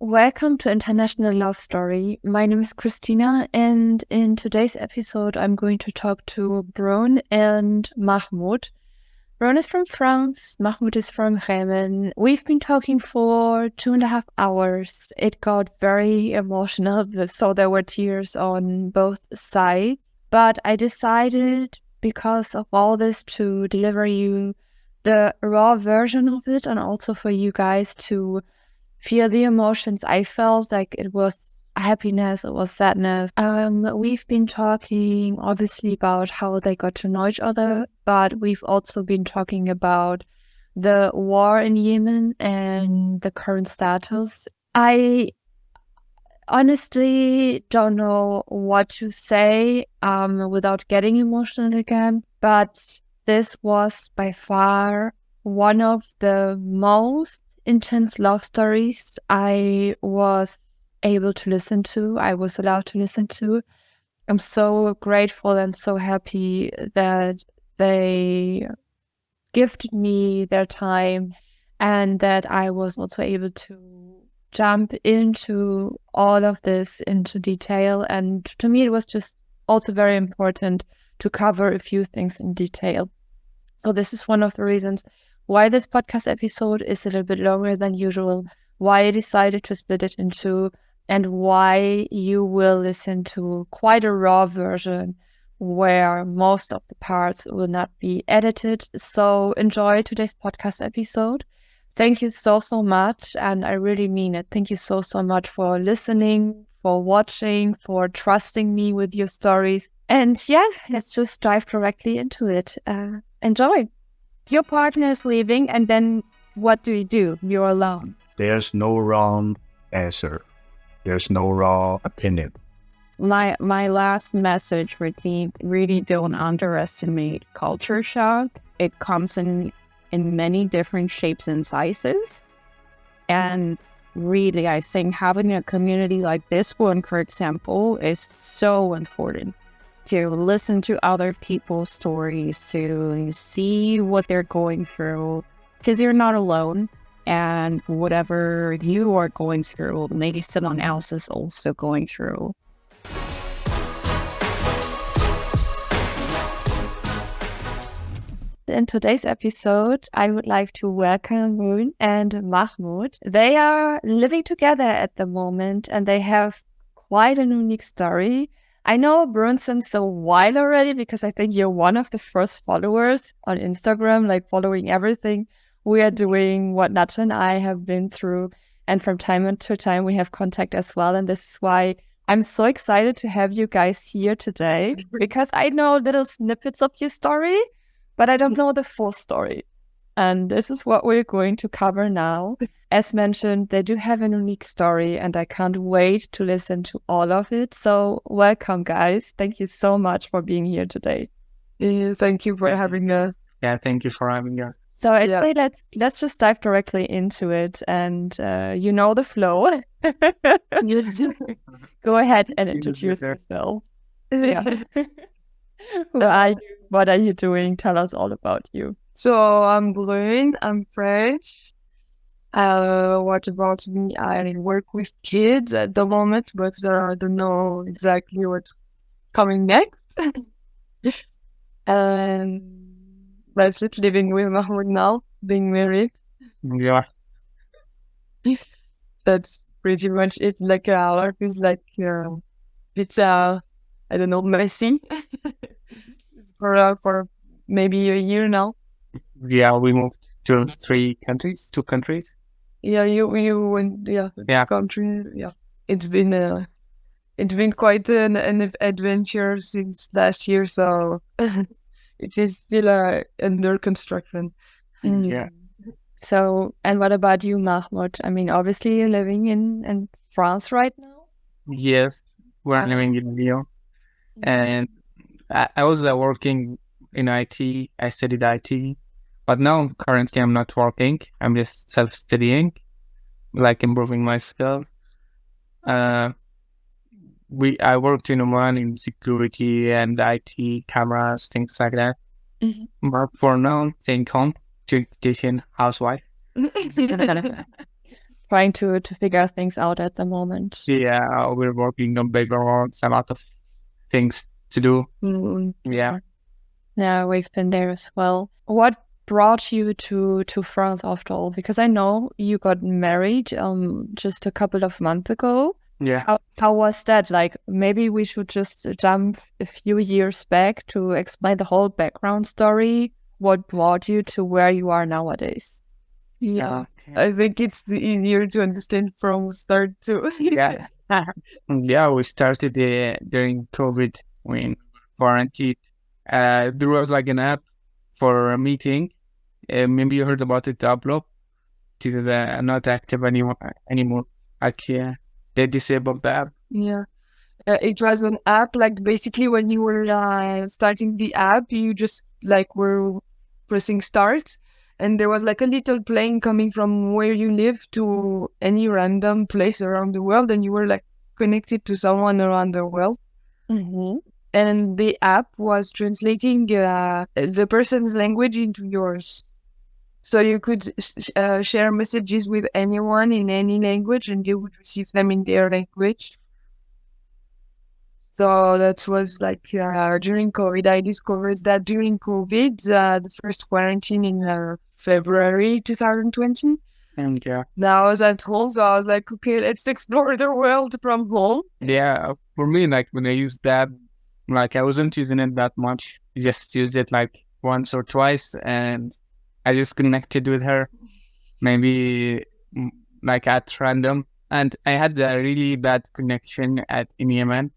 Welcome to International Love Story. My name is Christina, and in today's episode, I'm going to talk to Brune and Mahmood. Brune is from France, Mahmood is from Yemen. We've been talking for 2.5 hours. It got very emotional, so there were tears on both sides. But I decided, because of all this, to deliver you the raw version of it, and also for you guys to feel the emotions I felt. Like, it was happiness, it was sadness. We've been talking obviously about how they got to know each other, but we've also been talking about the war in Yemen and the current status. I honestly don't know what to say without getting emotional again, but this was by far one of the most intense love stories I was able to listen to. I was allowed to listen to. I'm so grateful and so happy that they gifted me their time and that I was also able to jump into all of this into detail. And to me, it was just also very important to cover a few things in detail. So this is one of the reasons why this podcast episode is a little bit longer than usual, why I decided to split it in two, and why you will listen to quite a raw version where most of the parts will not be edited. So enjoy today's podcast episode. Thank you so much, and I really mean it. Thank you so much for listening, for watching, for trusting me with your stories. And yeah, let's just dive directly into it. Enjoy. Your partner is leaving, and then what do? You're alone. There's no wrong answer. There's no wrong opinion. My last message would be, really don't underestimate culture shock. It comes in many different shapes and sizes. And really, I think having a community like this one, for example, is so important. To listen to other people's stories, to see what they're going through, because you're not alone, and whatever you are going through, maybe someone else is also going through. In today's episode, I would like to welcome Brune and Mahmood. They are living together at the moment, and they have quite a unique story. I know Brune since a while already, because I think you're one of the first followers on Instagram, like following everything we are doing, what Natcha and I have been through. And from time to time, we have contact as well. And this is why I'm so excited to have you guys here today, because I know little snippets of your story, but I don't know the full story. And this is what we're going to cover now. As mentioned, they do have a unique story, and I can't wait to listen to all of it. So welcome, guys. Thank you so much for being here today. Thank you for having us. Yeah, thank you for having us. So I'd say let's just dive directly into it, and you know the flow. Go ahead and introduce yourself. Yeah. Who are you? What are you doing? Tell us all about you. So I'm Brune, I'm French. What about me? I work with kids at the moment, but I don't know exactly what's coming next. And that's it, living with Mahmoud now, being married. Yeah. That's pretty much it. Like our life is like it's I don't know, messy. for maybe a year now. Yeah, we moved to two countries. Yeah, you went, Yeah. country. Yeah, it's been quite an adventure since last year, so it is still under construction. Yeah. So, and what about you, Mahmoud? I mean, obviously you're living in France right now. Yes, we're living in Lyon, and I was working in IT. I studied IT, but now currently I'm not working. I'm just self-studying, like improving my skills. I worked in Oman in security and IT, cameras, things like that. Mm-hmm. But for now, staying home, education, housewife. trying to figure things out at the moment. Yeah, we're working on paperwork, a lot of things to do. Yeah. Yeah, we've been there as well. What brought you to France after all? Because I know you got married just a couple of months ago. Yeah. How was that? Like, maybe we should just jump a few years back to explain the whole background story. What brought you to where you are nowadays? Yeah. Okay. I think it's easier to understand from start to. Yeah. Yeah, we started during COVID when quarantined. There was like an app for a meeting. Maybe you heard about it, Tableau. It is not active anymore. Like, they disabled the app. Yeah. It was an app, like basically when you were starting the app, you just like were pressing start, and there was like a little plane coming from where you live to any random place around the world, and you were like connected to someone around the world. And the app was translating the person's language into yours. So you could share messages with anyone in any language, and you would receive them in their language. So that was like during COVID. I discovered that during COVID, the first quarantine in February 2020. And yeah. Now I was at home, so I was like, okay, let's explore the world from home. Yeah, for me, like when I used that, like I wasn't using it that much. I just used it like once or twice, and I just connected with her, maybe like at random. And I had a really bad connection in Yemen,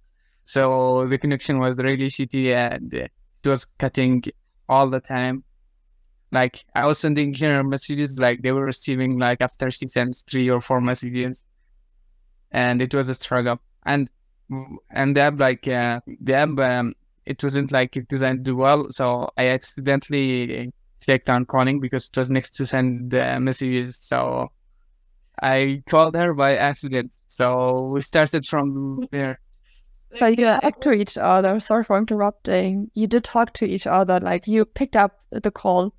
so the connection was really shitty, and it was cutting all the time. Like I was sending her messages, like they were receiving like after she sends 3 or 4 messages, and it was a struggle. And the app, like it wasn't like it designed well, so I accidentally clicked on calling because it was next to send messages. So I called her by accident. So we started from there. So you talked to each other. Sorry for interrupting. You did talk to each other. Like you picked up the call.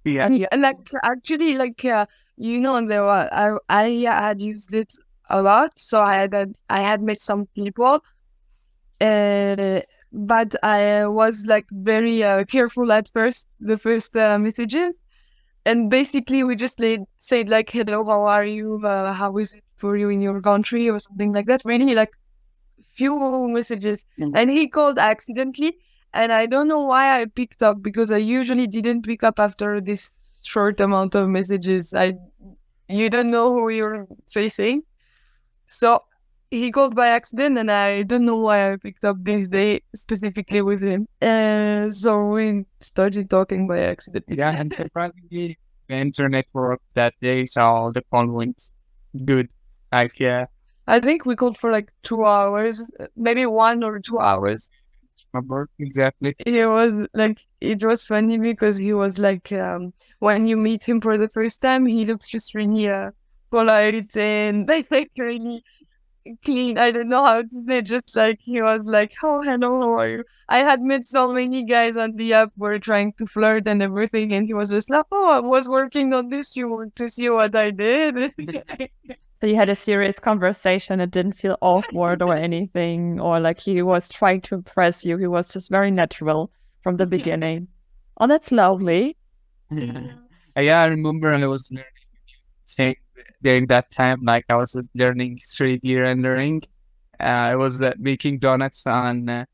Yeah. And like actually, like you know, there were I had used it a lot, so I had met some people, but I was like very careful at first, the first messages, and basically we just said like, hello, how are you? How is it for you in your country or something like that? Really like few messages, and he called accidentally. And I don't know why I picked up, because I usually didn't pick up after this short amount of messages. You don't know who you're facing. So he called by accident, and I don't know why I picked up this day specifically with him. So we started talking by accident. Yeah, and surprisingly, the internet worked that day, so the call went good. Like, yeah. I think we called for like 2 hours, maybe 1 or 2 hours. Remember exactly. It was funny because he was like, when you meet him for the first time, he looks just really polite and like really clean. I don't know how to say, just like he was like, oh, hello, how are you? I had met so many guys on the app were trying to flirt and everything, and he was just like, oh, I was working on this, you want to see what I did? So you had a serious conversation. It didn't feel awkward or anything, or like he was trying to impress you. He was just very natural from the beginning. Oh, that's lovely. Yeah, I remember I was learning things during that time. Like I was learning street gear rendering. I was making donuts on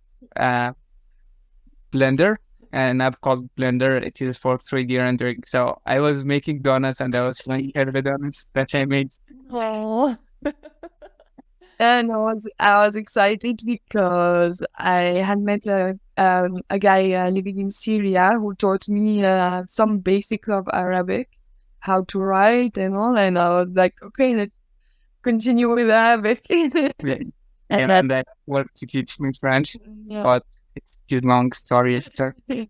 Blender, an app called Blender. It is for 3D rendering. So I was making donuts, and I was showing her the donuts that I made. Oh. And I was excited because I had met a guy living in Syria who taught me some basics of Arabic, how to write and all. And I was like, okay, let's continue with Arabic. And I wanted to teach me French, but it's a long story.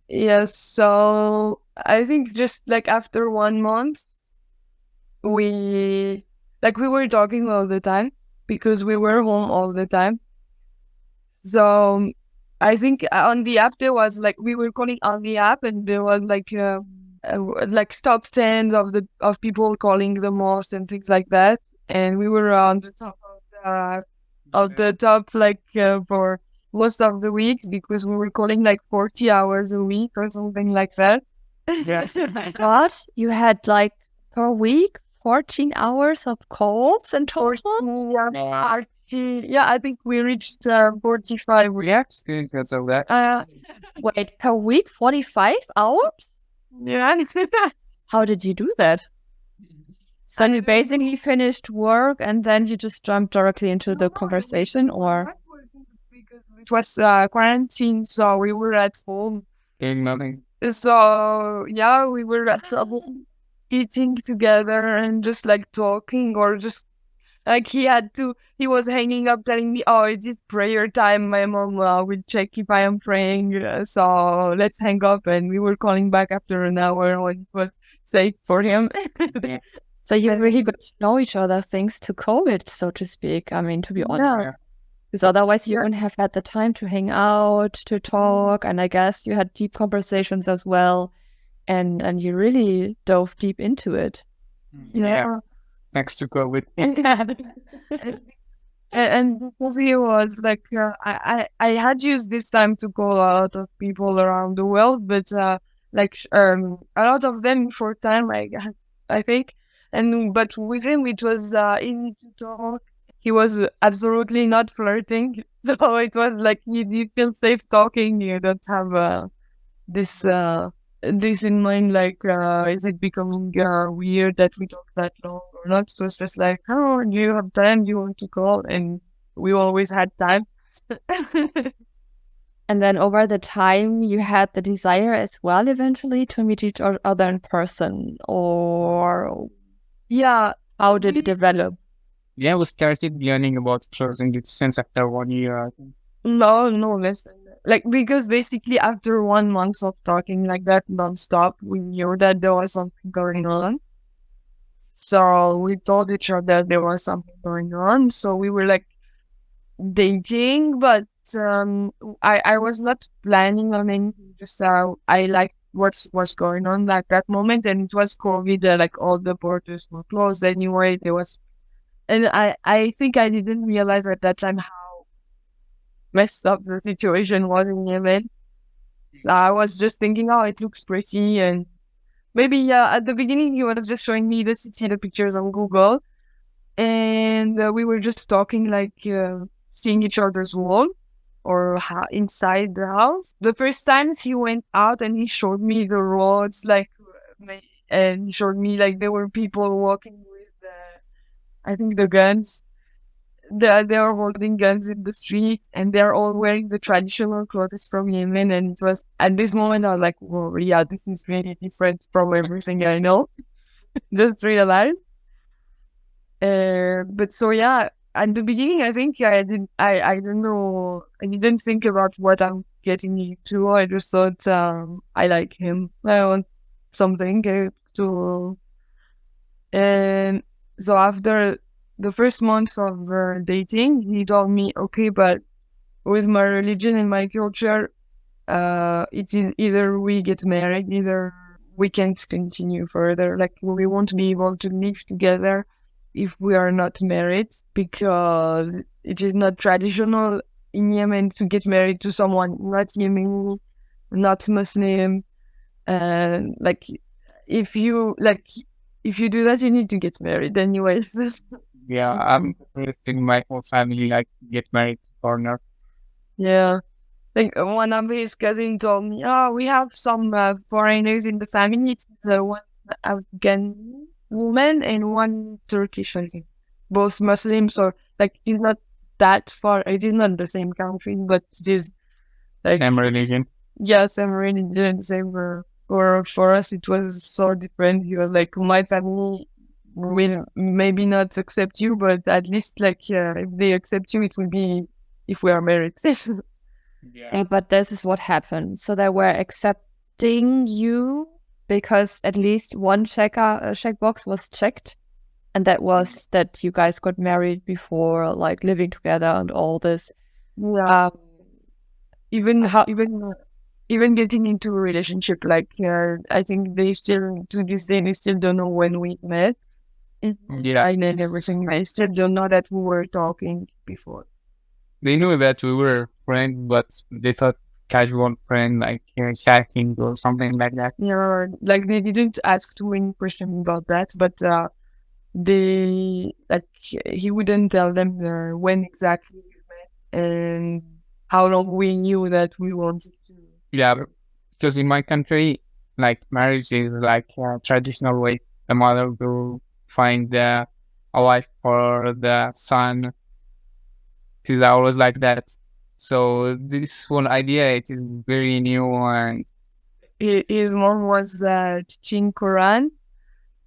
Yes, so I think just like after 1 month, we were talking all the time because we were home all the time. So I think on the app there was like, we were calling on the app, and there was like like top 10s of people calling the most and things like that. And we were on the top of the top for most of the weeks because we were calling like 40 hours a week or something like that. Yeah. What? You had like per week 14 hours of calls in total? Yeah, I think we reached 45 weeks. Yeah, still because of that. Wait, per week 45 hours? Yeah. How did you do that? So you basically finished work and then you just jumped directly into the conversation, or? Because it was quarantine, so we were at home. Doing nothing. So yeah, we were at home eating together and just like talking, or just like he was hanging up telling me, oh, it is prayer time. My mom will check if I am praying. So let's hang up. And we were calling back after an hour when it was safe for him. So you really got to know each other thanks to COVID, so to speak. I mean, to be honest. Yeah. Because otherwise you wouldn't have had the time to hang out, to talk. And I guess you had deep conversations as well. And you really dove deep into it. Yeah. Thanks to COVID. And because he was like, I had used this time to call a lot of people around the world, but a lot of them for time, I think. But with him, it was easy to talk. He was absolutely not flirting, so it was like you feel safe talking. You don't have this in mind, like is it becoming weird that we talk that long or not? So it's just like, oh, do you have time? Do you want to call? And we always had time. And then over the time, you had the desire as well eventually to meet each other in person, or Yeah. how did it develop? Yeah, we started learning about closing distance after 1 year, I think. No, less than that. Like, because basically after 1 month of talking like that nonstop, we knew that there was something going on. So we told each other there was something going on. So we were like dating, but I was not planning on anything. Just I liked what's going on like that moment, and it was COVID. Like all the borders were closed anyway. There was, and I think I didn't realize at that time how messed up the situation was in Yemen. So I was just thinking, oh, it looks pretty, and maybe at the beginning he was just showing me the city, the pictures on Google, and we were just talking like seeing each other's wall or inside the house. The first times he went out and he showed me the roads, and he showed me like there were people walking with I think the guns. They are holding guns in the streets, and they're all wearing the traditional clothes from Yemen. And it was at this moment I was like, "Whoa, yeah, this is really different from everything I know." Just realized. But so yeah, at the beginning, I think I don't know. I didn't think about what I'm getting into. I just thought I like him. I want something to. And so after the first months of dating, he told me, okay, but with my religion and my culture, it is either we get married, either we can't continue further. Like, we won't be able to live together if we are not married, because it is not traditional in Yemen to get married to someone not Yemeni, not Muslim. And if you do that, you need to get married anyways. Yeah, I'm thinking my whole family like to get married to foreigner. Yeah. Like one of his cousins told me, oh, we have some foreigners in the family. It's one Afghan woman and one Turkish, I think. Both Muslims, or like it's not that far. It is not the same country, but it is like Same religion. yeah, same religion, same. Or for us, it was so different. He was like, my family will maybe not accept you, but at least if they accept you, it will be if we are married. Yeah, but this is what happened. So they were accepting you because at least one checkbox was checked, and that was that you guys got married before, like living together and all this. Yeah. Even even getting into a relationship. Like, I think they still, to this day, they still don't know when we met. Yeah, I know everything. I still don't know that we were talking before. they knew that we were friends, but they thought casual friend, like chatting or something like that. Yeah, like they didn't ask too many questions about that, but they like he wouldn't tell them when exactly we met and how long we knew that we wanted to. Yeah, because in my country, like marriage is like a traditional way. The mother will find a wife for the son. It is always like that. So this whole idea, it is very new, and His mom was teaching Quran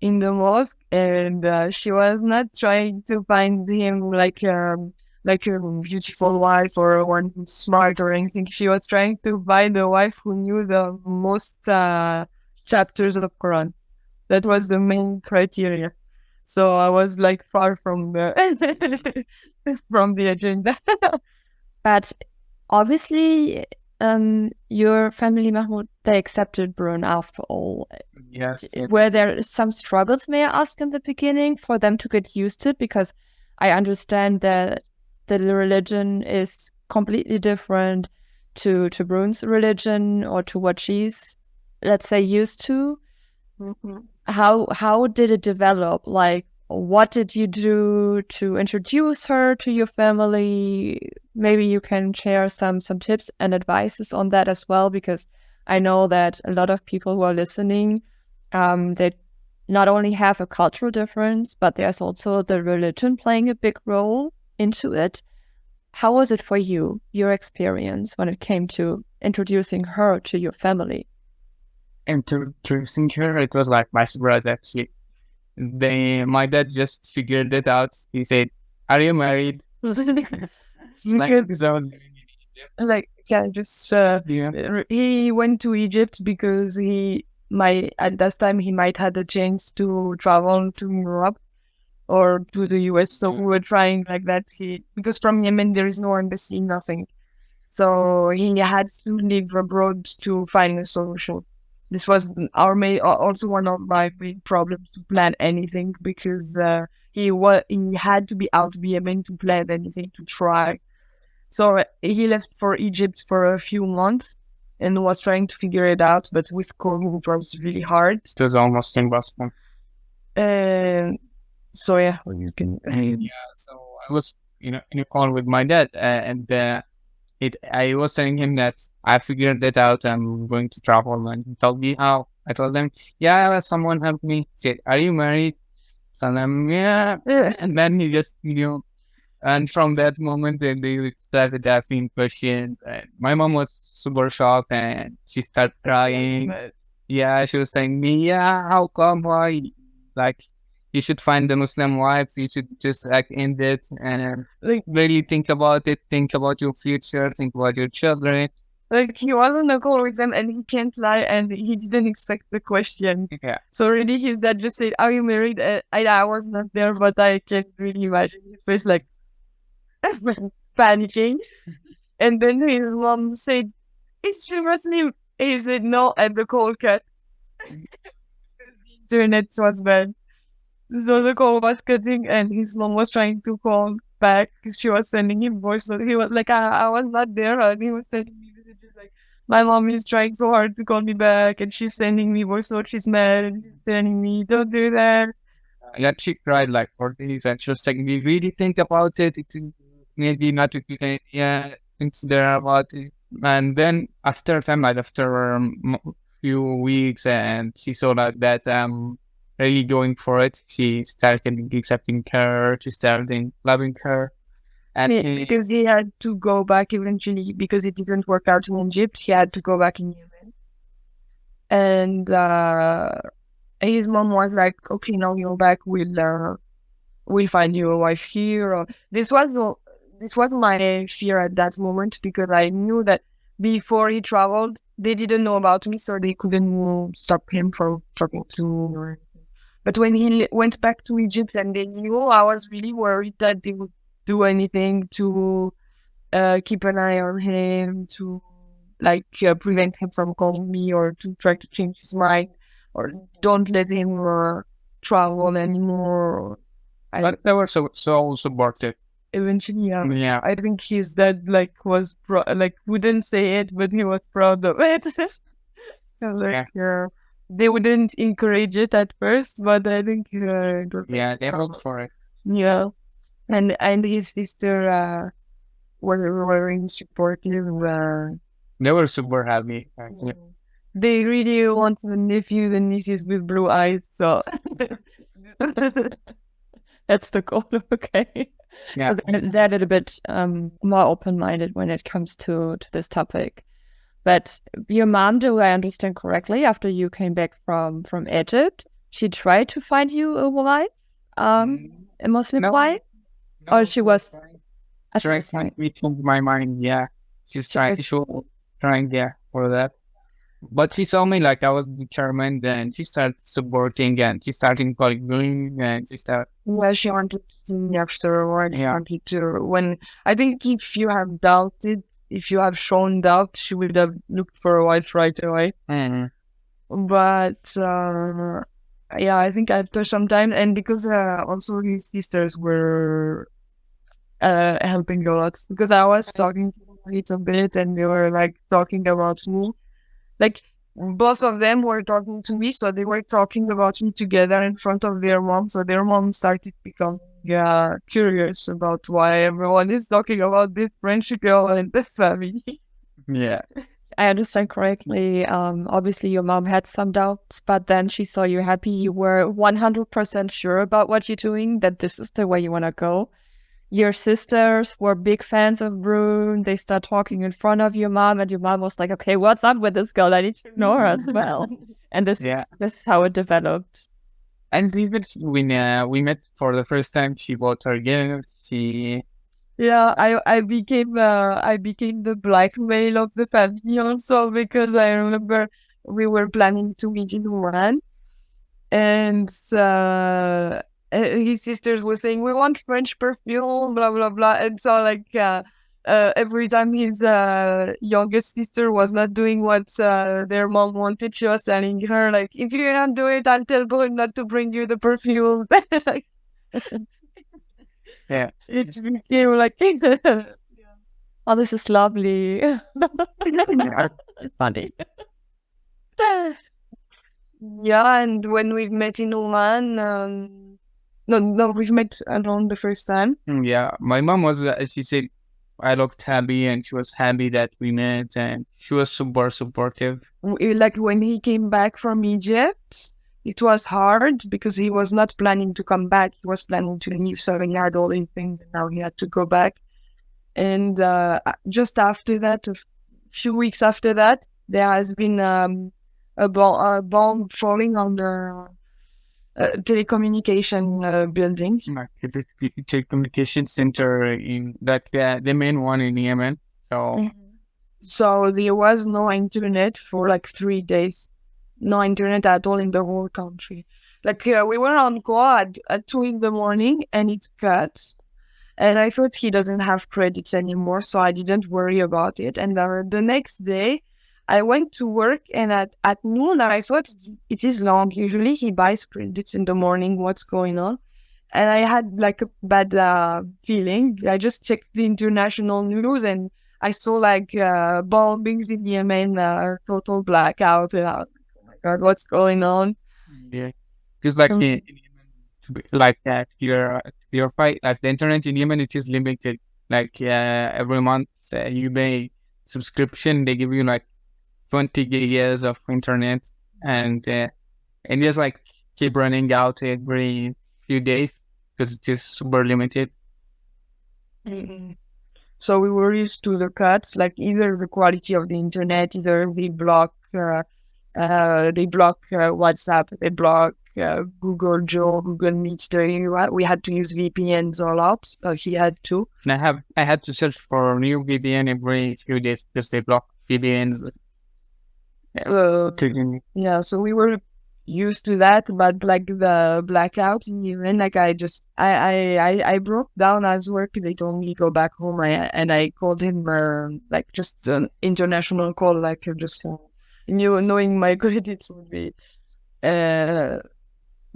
in the mosque, and she was not trying to find him like a beautiful wife or one who's smart or anything. She was trying to find a wife who knew the most chapters of Quran. That was the main criteria. So I was like far from the from the agenda. But obviously, your family, Mahmoud, they accepted Brune after all. yes, Were there some struggles, may I ask, in the beginning for them to get used to it? Because I understand that the religion is completely different to Brune's religion or to what she's, let's say, used to. How did it develop? Like, what did you do to introduce her to your family? Maybe you can share some tips and advices on that as well, because I know that a lot of people who are listening, they not only have a cultural difference, but there's also the religion playing a big role into it. How was it for you, your experience, when it came to introducing her to your family? introducing her, it was like my surprise actually. My dad just figured it out. He said, "Are you married?" Like, Because because I was living in Egypt. like yeah, just Yeah. he went to Egypt because at that time he might had a chance to travel to Europe or to the US. So we were trying like that. Because from Yemen there is no embassy, nothing. So he had to live abroad to find a solution. This was also one of my main problems to plan anything, because he had to be out of Yemen to plan anything, to try. So he left for Egypt for a few months and was trying to figure it out, but with COVID it was really hard. It was almost impossible. And so yeah, you can. Yeah, so I was, in a call with my dad, and I was telling him that I figured it out. I'm going to travel, and he told me how. I told him, yeah, someone helped me. He said, "Are you married?" And I'm, yeah. And then he just, and from that moment, then they started asking questions. And my mom was super shocked, and she started crying. Yeah, she was saying me, yeah, how come? Why? Like, you should find a Muslim wife. You should just like end it and Like really think about it. Think about your future. Think about your children. Like he was on a call with them and he can't lie, and he didn't expect the question. Yeah. So really his dad just said, "Are you married?" I was not there, but I can't really imagine his face, like panicking. And then his mom said, "Is she Muslim?" He said no, and the call cut. Because the internet was bad. So the call was cutting and his mom was trying to call back because she was sending him voice note. He was like, I was not there, and he was sending me messages like, my mom is trying so hard to call me back and she's sending me voice note. She's mad and she's telling me, don't do that. Yeah, she cried like for days, and she was saying, "We really think about it. It is maybe not a good idea. Consider about it." And then after time, like after few weeks, and she saw that really going for it. She started accepting her. She started loving her, and Because he had to go back eventually because it didn't work out in Egypt. He had to go back in Yemen. And his mom was like, "Okay, now you're back. We'll find you a wife here." Or, this was my fear at that moment, because I knew that before he traveled, they didn't know about me, so they couldn't stop him from talking to me or anything. But when he went back to Egypt and they knew, I was really worried that they would do anything to keep an eye on him, to like prevent him from calling me or to try to change his mind or don't let him travel anymore. But they were so supportive. Eventually, Yeah. I think his dad was wouldn't say it, but he was proud of it. They wouldn't encourage it at first, but I think it was, they hoped for it. Yeah, and his sister were very supportive. They were super happy. They really want the nephews and nieces with blue eyes, so That's the goal. Okay. Yeah. So they're a little bit more open-minded when it comes to this topic. But your mom, do I understand correctly, after you came back from Egypt, she tried to find you a wife, a Muslim wife? Or she was trying to change my mind. Yeah, she's trying for that. But she saw me like I was determined, and she started supporting, and she started calling me, and she started. Yeah, she wanted to see me afterward. She wanted to. When I think if you have doubted, if you have shown doubt, she would have looked for a wife right away. But yeah, I think after some time, and because also his sisters were helping a lot, because I was talking to them a little bit, and they were like talking about me. Like both of them were talking to me, so they were talking about me together in front of their mom. So their mom started becoming curious about why everyone is talking about this French girl and this family. Yeah, I understand correctly. Obviously, your mom had some doubts, but then she saw you happy. You were 100% sure about what you're doing, that this is the way you want to go. Your sisters were big fans of Brune. They start talking in front of your mom, and your mom was like, okay, what's up with this girl? I need to know her as well. And this is how it developed. And even when we met for the first time, she bought her gift. I became the blackmail of the family also, because I remember we were planning to meet in Oman, and his sisters were saying, we want French perfume, blah blah blah, and so every time his youngest sister was not doing what their mom wanted, she was telling her like, if you don't do it, I'll tell Brune not to bring you the perfume. Yeah, it became like oh, this is lovely. Funny. Yeah, and when we've met in Oman, no, we've met alone the first time. Yeah, my mom was, she said, I looked happy, and she was happy that we met, and she was super supportive. Like when he came back from Egypt, it was hard because he was not planning to come back. He was planning to leave, so he had all these things, and now he had to go back. And just after that, a few weeks after that, there has been a bomb falling on the telecommunication building. Like the telecommunication center in the main one in Yemen. So there was no internet for like 3 days. No internet at all in the whole country. Like we were on call at 2 a.m. and it cut. And I thought he doesn't have credits anymore, so I didn't worry about it. And the next day, I went to work, and at noon, I thought it is long. Usually he buys credits in the morning. What's going on? And I had like a bad feeling. I just checked the international news, and I saw like bombings in Yemen, total blackout. And I was like, oh my God, what's going on? Yeah, because like in Yemen, like that, your fight, like the internet in Yemen, it is limited. Like every month you pay subscription, they give you like 20 gigas of internet, and just like keep running out every few days because it is super limited. So we were used to the cuts, like either the quality of the internet, either they block WhatsApp, they block Google Duo, Google Meet. We had to use VPNs a lot. He had to. And I had to search for a new VPN every few days because they block VPNs. Yeah, so we were used to that, but like the blackout in Yemen, like I broke down at work. They told me go back home, and I called him like just an international call, like just knowing my credits would be.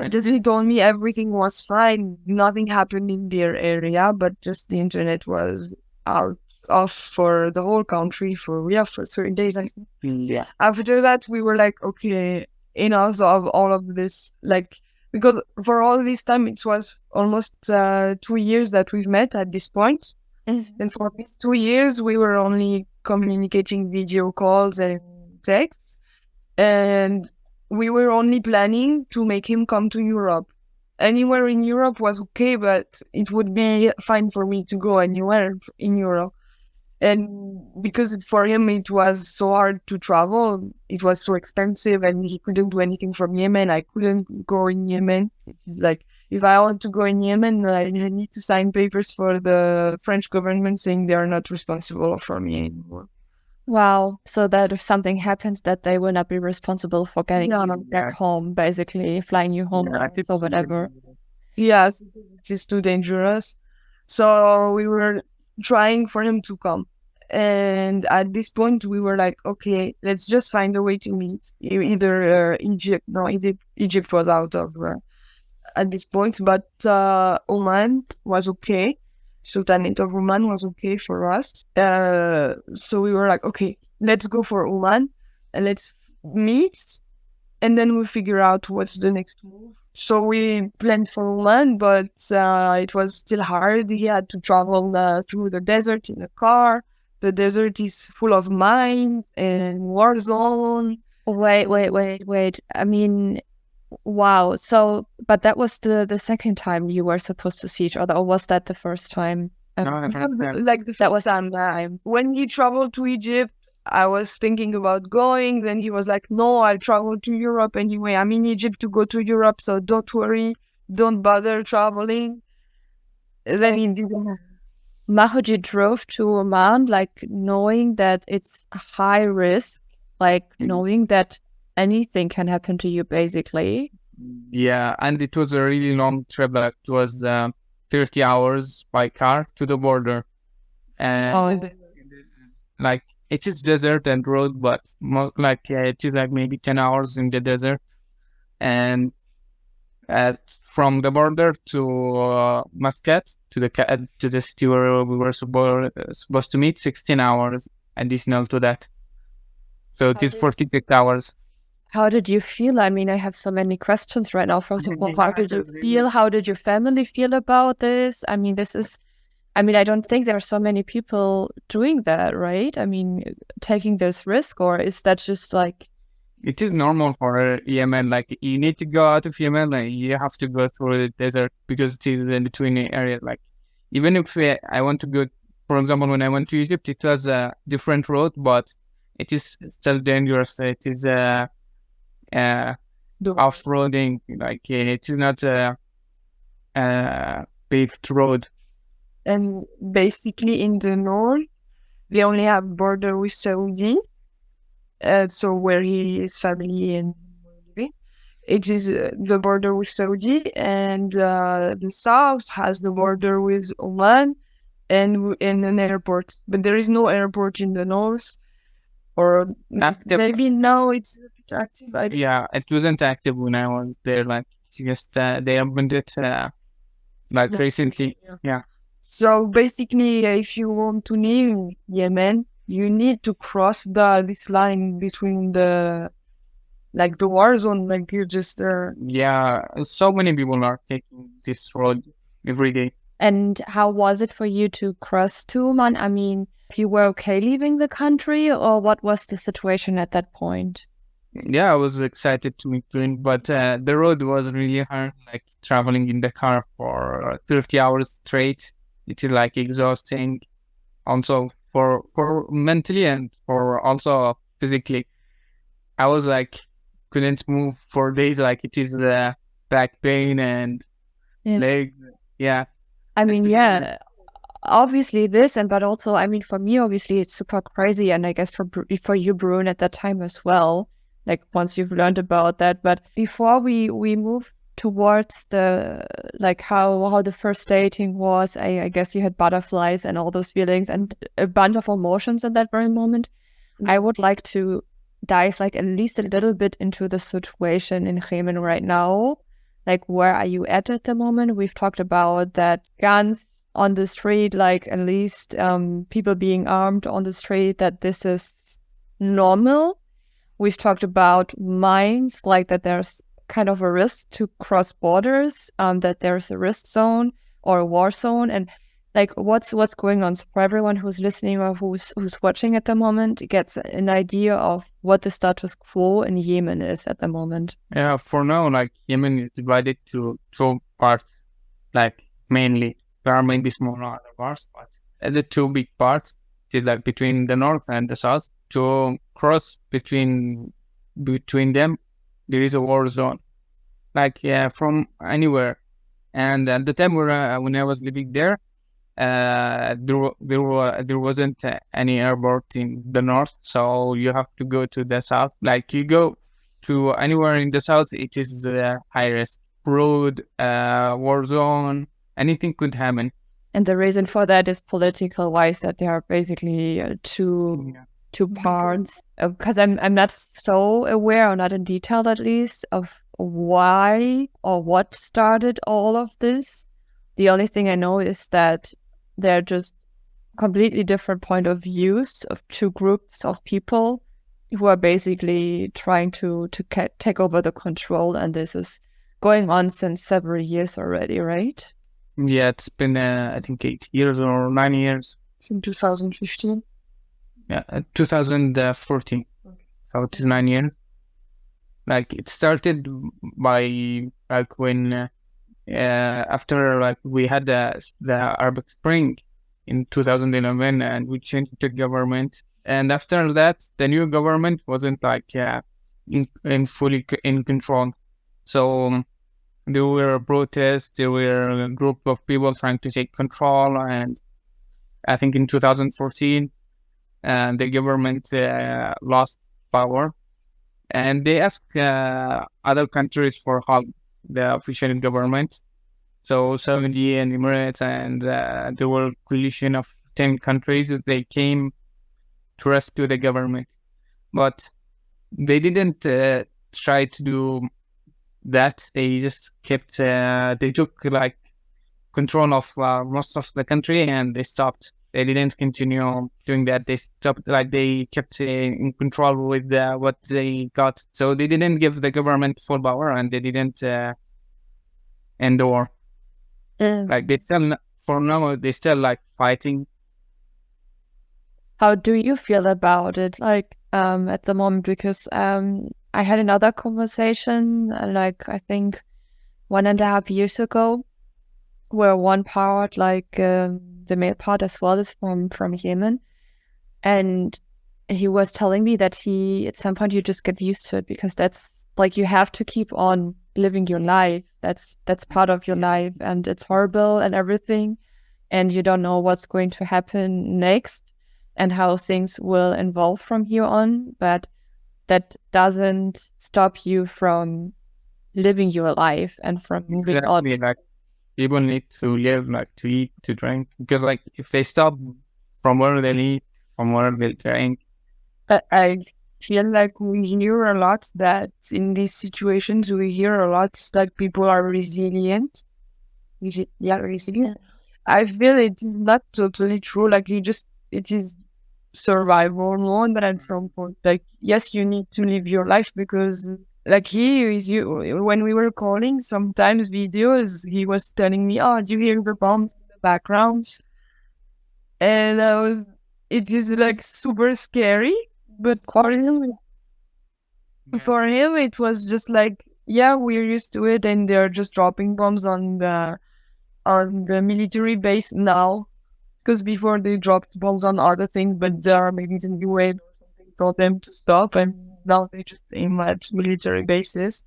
Just he told me everything was fine, nothing happened in their area, but just the internet was out off for the whole country for 3 days. Yeah. After that, we were like, okay, enough of all of this, like, because for all this time it was almost 2 years that we've met at this point. And for these 2 years we were only communicating video calls and texts, and we were only planning to make him come to Europe. Anywhere in Europe was okay, but it would be fine for me to go anywhere in Europe. And because for him it was so hard to travel, it was so expensive, and he couldn't do anything from Yemen. I couldn't go in Yemen. It's like, if I want to go in Yemen, I need to sign papers for the French government saying they are not responsible for me anymore. Wow. So that if something happens, that they will not be responsible for getting Yeah, you back home, basically flying you home or whatever. Yes, because it is too dangerous. So we were trying for him to come. And at this point, we were like, okay, let's just find a way to meet. Either Egypt, no, Egypt was out of at this point, but Oman was okay. Sultanate of Oman was okay for us. So we were like, okay, let's go for Oman and let's meet, and then we'll figure out what's the next move. So we planned for Oman, but it was still hard. He had to travel through the desert in a car. The desert is full of mines and war zone. Wait. I mean, wow. So, but that was the second time you were supposed to see each other, or was that the first time? No, Like the That was first time. When he traveled to Egypt, I was thinking about going. Then he was like, no, I'll travel to Europe anyway. I'm in Egypt to go to Europe, so don't worry. Don't bother traveling. Then he didn't. Mahmoud, you drove to Oman, like knowing that it's high risk, like knowing that anything can happen to you, basically. Yeah, and it was a really long trip. Like, it was 30 hours by car to the border, and like it is desert and road, but it is like maybe 10 hours in the desert, and from the border to Muscat to the city where we were supposed to meet, 16 hours additional to that. So it is 46 hours. How did you feel? I mean, I have so many questions right now. First of all, how did you feel? How did your family feel about this? I mean, I don't think there are so many people doing that, right? I mean, taking this risk, or is that just like... It is normal for Yemen. Like, you need to go out of Yemen, like, you have to go through the desert because it is in between areas. Like, even if I want to go, for example, when I went to Egypt, it was a different road, but it is still dangerous. It is off-roading. Like, it is not a paved road. And basically in the north, they only have border with Saudi. So where his family and living, it is the border with Saudi, and the south has the border with Oman and an airport. But there is no airport in the north, or Active. maybe now it's active. Yeah, it wasn't active when I was there. Like, just they opened it recently. Yeah. So basically, if you want to leave Yemen, you need to cross this line between the war zone. Like, you just Yeah, so many people are taking this road every day. And how was it for you to cross to Oman? I mean, you were okay leaving the country, or what was the situation at that point? Yeah, I was excited to meet Brune, but the road was really hard. Like, traveling in the car for 30 hours straight, it is like exhausting. Also for mentally and for also physically. I was like, couldn't move for days. Like, it is back pain and legs. Yeah. I mean, yeah, obviously this, but also, I mean, for me, obviously, it's super crazy. And I guess for you, Brune, at that time as well. like once you've learned about that. But before we move towards the like how the first dating was, I guess you had butterflies and all those feelings and a bunch of emotions at that very moment. I would like to dive like at least a little bit into the situation in Yemen right now. Like, where are you at the moment? We've talked about that guns on the street, like at least people being armed on the street, that this is normal. We've talked about mines, like that there's kind of a risk to cross borders, that there's a risk zone or a war zone, and like what's going on. So for everyone who's listening or who's watching at the moment, gets an idea of what the status quo in Yemen is at the moment. Yeah, for now, like Yemen is divided to two parts, like mainly. There are maybe smaller other parts, but the two big parts is like between the north and the south. To cross between them, there is a war zone, like from anywhere. And at the time when I was living there, there wasn't any airport in the north, so you have to go to the south. Like you go to anywhere in the south, it is high risk, road, war zone, anything could happen. And the reason for that is political wise, that there are basically two parts. Because I'm not so aware, or not in detail at least, of why or what started all of this. The only thing I know is that they're just completely different point of views of two groups of people who are basically trying to take over the control, and this is going on since several years already, right? Yeah, it's been I think 8 years or 9 years. Since 2015. Yeah, 2014. Okay. So it is 9 years. Like it started by like when after like we had the Arab Spring in 2011, and we changed the government. And after that, the new government wasn't like in fully in control. So there were protests. There were a group of people trying to take control, and I think in 2014, the government lost power, and they asked other countries for help, the official government. So Saudi and Emirates, and there were a coalition of 10 countries. They came to rescue the government, but they didn't try to do that. They just kept, they took like control of most of the country, and they stopped. They didn't continue doing that. They stopped, like they kept in control with what they got. So they didn't give the government full power, and they didn't end the war. Like they still, for now, they still like fighting. How do you feel about it, like at the moment? Because I had another conversation, like I think 1.5 years ago, where one part, like the male part as well, is from Yemen, and he was telling me that at some point you just get used to it, because that's like you have to keep on living your life. That's part of your life, and it's horrible and everything, and you don't know what's going to happen next and how things will evolve from here on. But that doesn't stop you from living your life and from moving on. Like people need to live, like to eat, to drink, because like if they stop from where they eat, from where they drink. I feel like we hear a lot that in these situations we hear a lot that people are resilient. Resilient. I feel it is not totally true. Like it is survival more than at some point. Like yes, you need to live your life, because like when we were calling sometimes videos, he was telling me, "Oh, do you hear the bombs in the background?" And it is like super scary. But for him, it was just like, yeah, we're used to it, and they're just dropping bombs on the military base now. Because before they dropped bombs on other things, but maybe the UN or something told them to stop, and now they just aim at military bases.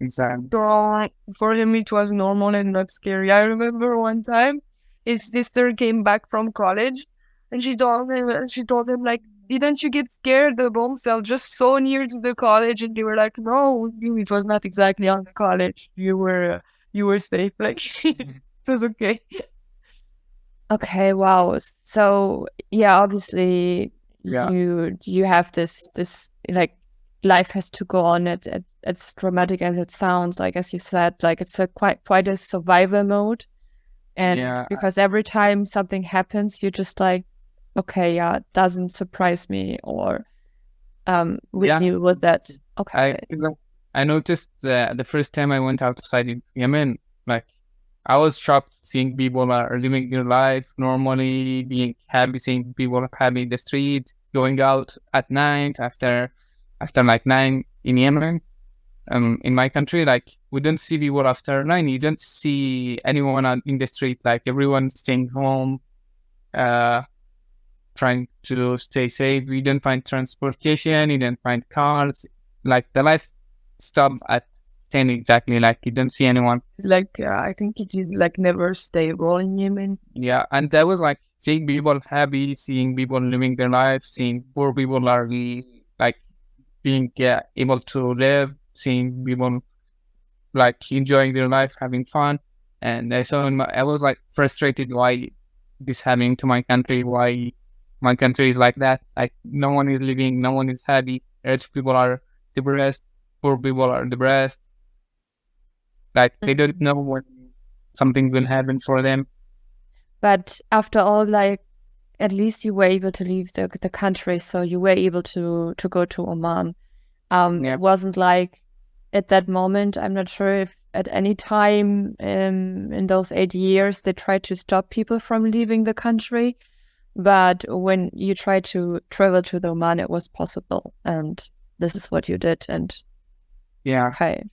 Exactly. So for him, it was normal and not scary. I remember one time his sister came back from college, and she told him like, didn't you get scared? The bombs fell just so near to the college, and they were like, no, it was not exactly on the college. You were safe. Like it was okay. Okay, wow. So yeah, obviously Yeah. you have this like life has to go on. It's dramatic as it sounds, like as you said, like it's a quite a survival mode. And Yeah. because every time something happens, you're just like, okay, yeah, it doesn't surprise me or with Yeah. you with that. Okay. I noticed the first time I went outside in Yemen, like I was shocked seeing people are living their life normally, being happy, seeing people happy in the street, going out at night after like 9 in Yemen. In my country, like we don't see people after 9. You don't see anyone out in the street. Like everyone staying home, trying to stay safe. We don't find transportation. You don't find cars. Like the life stop at 10 exactly. Like you don't see anyone. Like I think it is like never stable in Yemen. Yeah, and that was like seeing people happy, seeing people living their lives, seeing poor people are like being able to live, seeing people like enjoying their life, having fun. And I was like frustrated why this happening to my country, why my country is like that. Like no one is living, no one is happy. Rich people are depressed, poor people are depressed. Like they don't know when something will happen for them. But after all, like at least you were able to leave the country, so you were able to go to Oman. Yeah. It wasn't like at that moment. I'm not sure if at any time in those 8 years they tried to stop people from leaving the country, but when you tried to travel to the Oman, it was possible, and this is what you did. And Yeah, okay,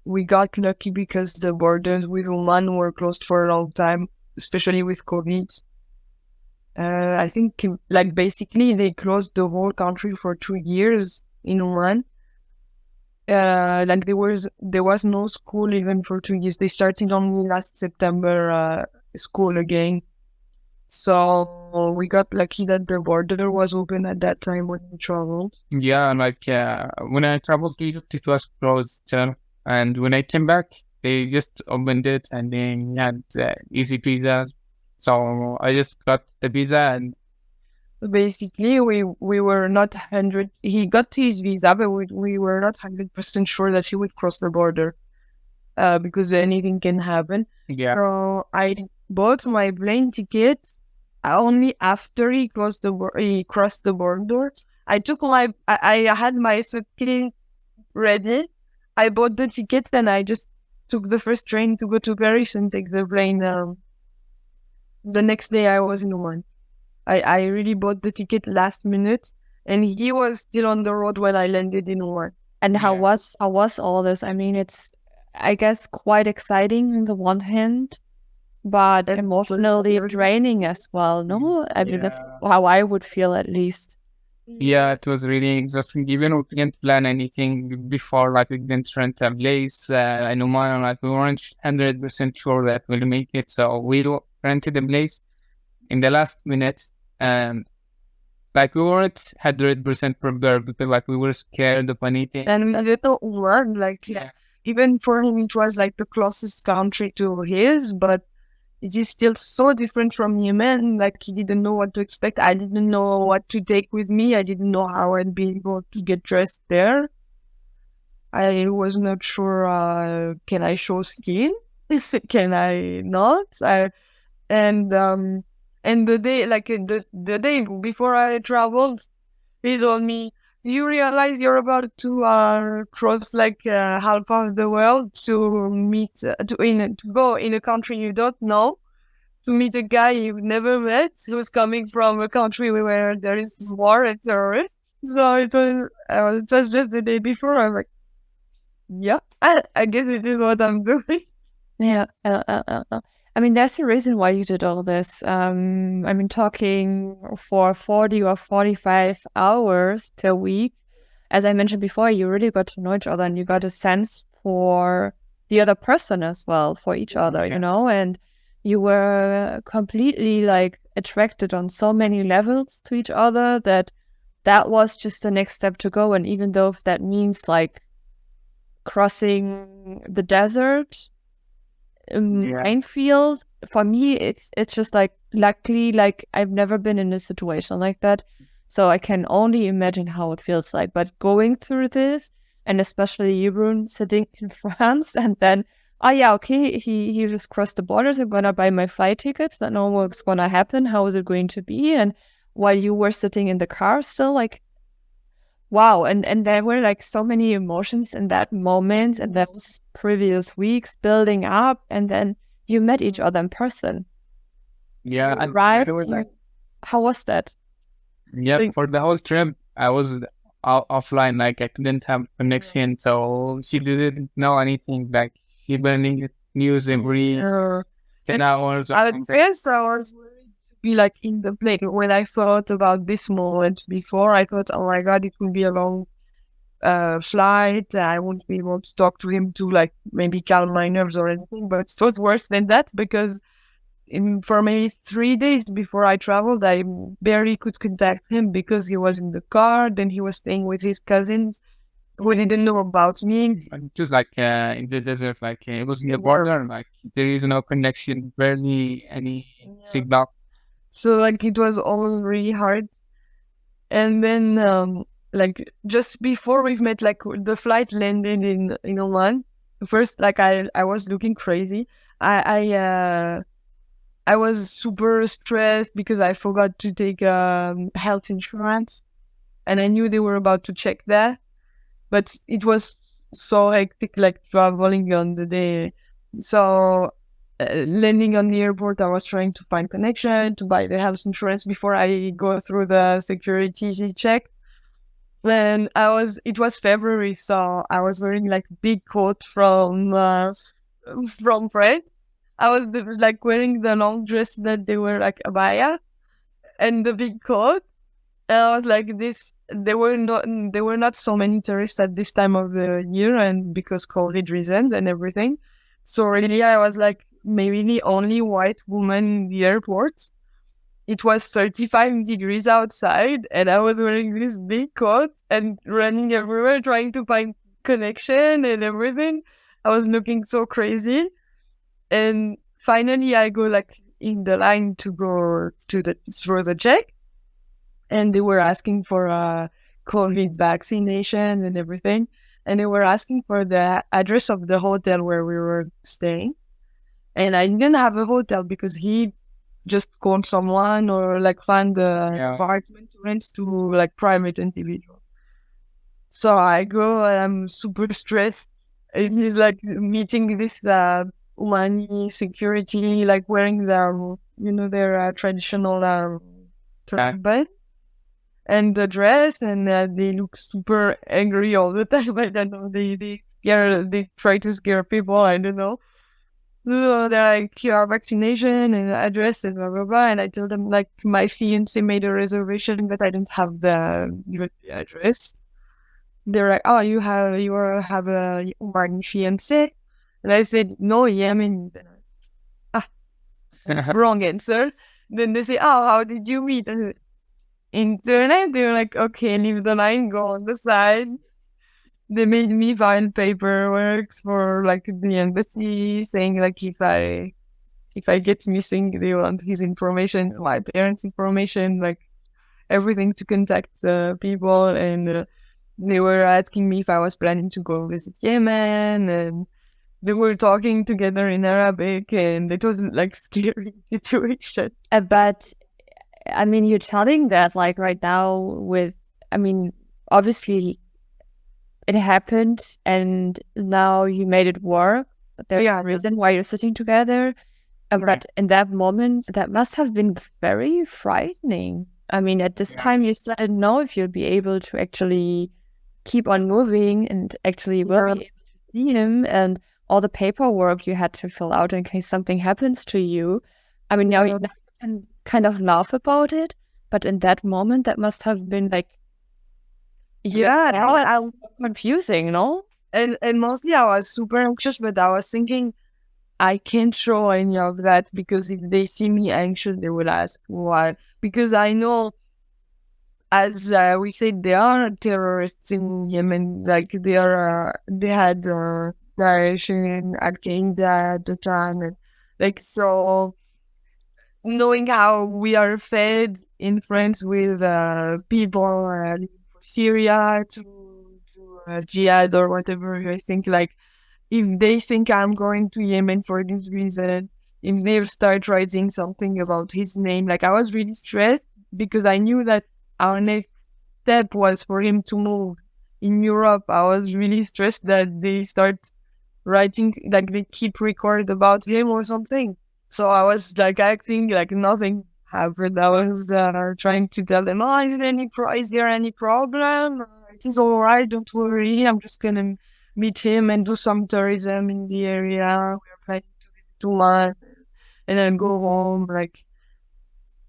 We got lucky because the borders with Oman were closed for a long time, especially with COVID. I think like basically they closed the whole country for 2 years in Oman. Like there was no school even for 2 years. They started only last September school again. So we got lucky that the border was open at that time when we traveled. yeah. Like when I traveled to Egypt, it was closed, and when I came back, they just opened it, and then had easy visa. So I just got the visa, and Basically, we were not 100. He got his visa, but we were not 100% sure that he would cross the border, because anything can happen. yeah, So I bought my plane ticket only after he crossed the border. I had my suitcase ready. I bought the ticket and I just took the first train to go to Paris and take the plane. The next day I was in Oman. I really bought the ticket last minute, and he was still on the road when I landed in Oman. and how Yeah. was all this? I mean, it's I guess quite exciting on the one hand, but It's emotionally very- draining as well. No, I mean that's Yeah. how I would feel at least. Yeah, it was really exhausting. Even we didn't plan anything before, like we didn't rent a place in Oman, like we weren't 100% sure that we'll make it. So we rented a place in the last minute, and like we weren't 100% prepared because like we were scared of anything. And we didn't know Oman, like Yeah. even for him it was like the closest country to his, but it is still so different from Yemen. Like he didn't know what to expect. I didn't know what to take with me. I didn't know how I'd be able to get dressed there. I was not sure. Can I show skin? Can I not? And the day the day before I traveled, he told me, "Do you realize you're about to cross like half of the world to meet to go in a country you don't know, to meet a guy you've never met who's coming from a country where there is war and terrorists?" So it was just the day before. I'm like, yeah, I guess it is what I'm doing. Yeah. I mean, there's a reason why you did all this. I mean, talking for 40 or 45 hours per week. As I mentioned before, you really got to know each other and you got a sense for the other person as well, for each other, Yeah. you know, and you were completely like attracted on so many levels to each other that was just the next step to go. And even though if that means like crossing the desert, minefield, for me, it's just like, luckily, like I've never been in a situation like that. So I can only imagine how it feels like. But going through this, and especially Yemen sitting in France, and then, oh yeah, okay, he just crossed the borders. I'm gonna buy my flight tickets. That know what's gonna happen. How is it going to be? And while you were sitting in the car, still like, wow. And there were like so many emotions in that moment and those previous weeks building up, and then you met each other in person. Yeah, and Right? it was like, How was that? yeah, Like- for the whole trip, I was offline, like I couldn't have connection, so she didn't know anything. Like she learning news every 10 hours or At something. first, I was worried to be like in the plane. When I thought about this moment before, I thought, oh my God, it will be a long flight. I won't be able to talk to him to like maybe calm my nerves or anything. But it was worse than that because for maybe 3 days before I traveled, I barely could contact him because he was in the car. Then he was staying with his cousins who didn't know about me. Just like in the desert, like it was near border, like there is no connection, barely any signal. So like it was all really hard. And then like just before we've met, like the flight landed in Oman. First, like I was looking crazy. I was super stressed because I forgot to take health insurance, and I knew they were about to check that. But it was so hectic, like traveling on the day. So landing on the airport, I was trying to find connection to buy the health insurance before I go through the security check. And it was February, so I was wearing like big coat from France. I was like wearing the long dress that they were like abaya and the big coat. And I was like this. There were not so many tourists at this time of the year, and because COVID reasons and everything. So really, I was like maybe the only white woman in the airport. It was 35 degrees outside, and I was wearing this big coat and running everywhere trying to find connection and everything. I was looking so crazy. And finally, I go like in the line to go through the check, and they were asking for a COVID vaccination and everything, and they were asking for the address of the hotel where we were staying, and I didn't have a hotel because he just called someone or like find the apartment to rent to like private individual. So I go and I'm super stressed. It is like meeting this Omani security, like wearing their, their traditional turban and the dress, and they look super angry all the time. I don't know. They try to scare people. I don't know. So they're like, your vaccination and address and blah blah blah. And I tell them like my fiance made a reservation, but I don't have the address. They're like, oh, you have a Omani fiance. And I said, no, Yemen. Wrong answer. Then they say, oh, how did you meet? I said, internet. They were like, okay, leave the line, go on the side. They made me file paperwork for like the embassy, saying like if I get missing, they want his information, my parents' information, like everything to contact the people. And they were asking me if I was planning to go visit Yemen, and they were talking together in Arabic, and it was like scary situation. But I mean, you're telling that like right now obviously it happened and now you made it work. There's a reason why you're sitting together. But in that moment, that must have been very frightening. I mean, at this time, you still didn't know if you'd be able to actually keep on moving and actually will be able to see him, and all the paperwork you had to fill out in case something happens to you. I mean, now you can kind of laugh about it, but in that moment, that must have been like, confusing, no? And mostly I was super anxious, but I was thinking, I can't show any of that, because if they see me anxious, they will ask why. Because I know, as we said, there are terrorists in Yemen. Like they had Daesh and Al Qaeda at the time, and like so. Knowing how we are fed in France with people leaving for Syria to jihad or whatever, I think like if they think I'm going to Yemen for this reason, if they start writing something about his name, like I was really stressed because I knew that our next step was for him to move in Europe. I was really stressed that they start writing, like they keep record about him or something. So I was like acting like nothing happened. I was trying to tell them, oh, is there any problem? It is all right. Don't worry. I'm just gonna meet him and do some tourism in the area. We're planning to visit Oman and then go home. Like,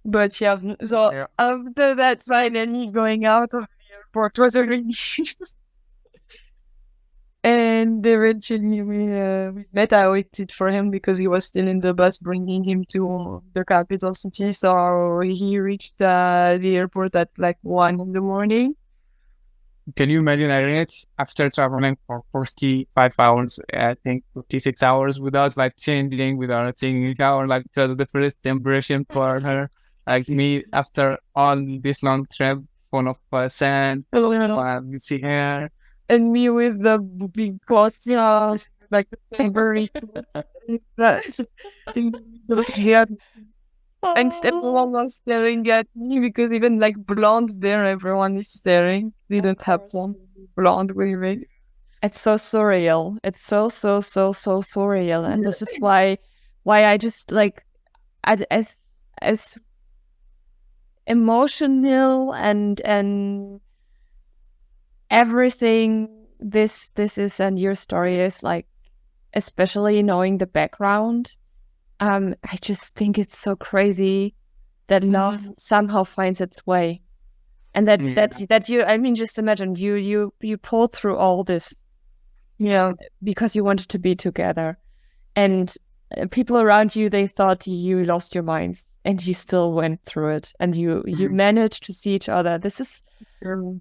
but yeah. So Yeah. after that, finally going out of the airport was a relief. And eventually we met. I waited for him because he was still in the bus bringing him to the capital city. So he reached the airport at like 1 in the morning. Can you imagine? I reached after traveling for 45 hours, I think 56 hours without like changing, without taking a shower, like the first impression for her, like me after all this long trip full of sand, see hair. And me with the big coats, like the very hair. And everyone was staring at me because even like blonde there, everyone is staring. They don't have one blonde women. It's so surreal. It's so surreal, and this is why I just like as emotional and everything this is, and your story is like, especially knowing the background. I just think it's so crazy that love somehow finds its way, and that you. I mean, just imagine you pulled through all this, because you wanted to be together, and people around you, they thought you lost your minds, and you still went through it, and you managed to see each other. This is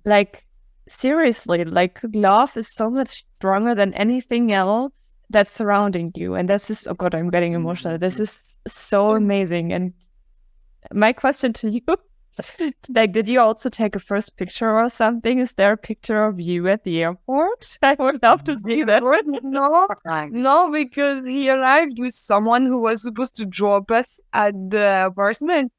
like, seriously, like love is so much stronger than anything else that's surrounding you. And this is, oh God, I'm getting emotional. This is so amazing. And my question to you, like, did you also take a first picture or something? Is there a picture of you at the airport? I would love to see that. No, because he arrived with someone who was supposed to drop us at the apartment.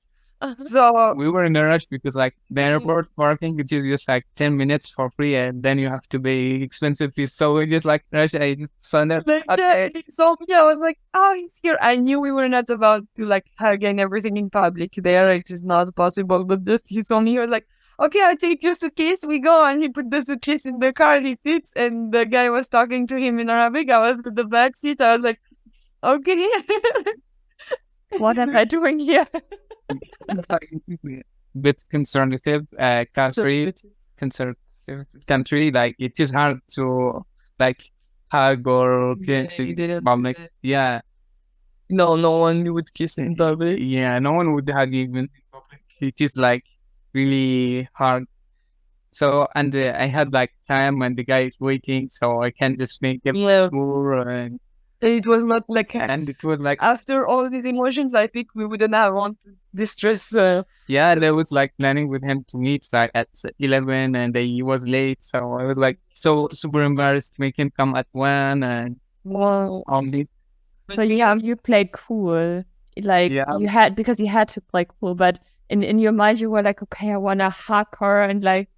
So we were in a rush because like the airport parking, which is just like 10 minutes for free, and then you have to pay expensive fees. So we just like rush. I just saw that. He saw me. I was like, oh, he's here. I knew we were not about to like hug and everything in public there. It is not possible. But just he saw me. He was like, okay, I'll take your suitcase. We go. And he put the suitcase in the car. He sits, and the guy was talking to him in Arabic. I was in the back seat. I was like, okay. What am I doing here? Bit conservative country, like it is hard to like hug or kiss in public. No one would kiss in public. No one would hug even in public. It is like really hard. So, and I had like time and the guy is waiting, so I can't just make him more. And it was not like, and it was like, after all these emotions, I think we wouldn't have wanted distress. There was like planning with him to meet like at 11, and he was late, so I was like so super embarrassed to make him come at 1 and all this. So you played cool, like you had, because you had to play cool, but in your mind you were like, okay, I wanna hug her, and like,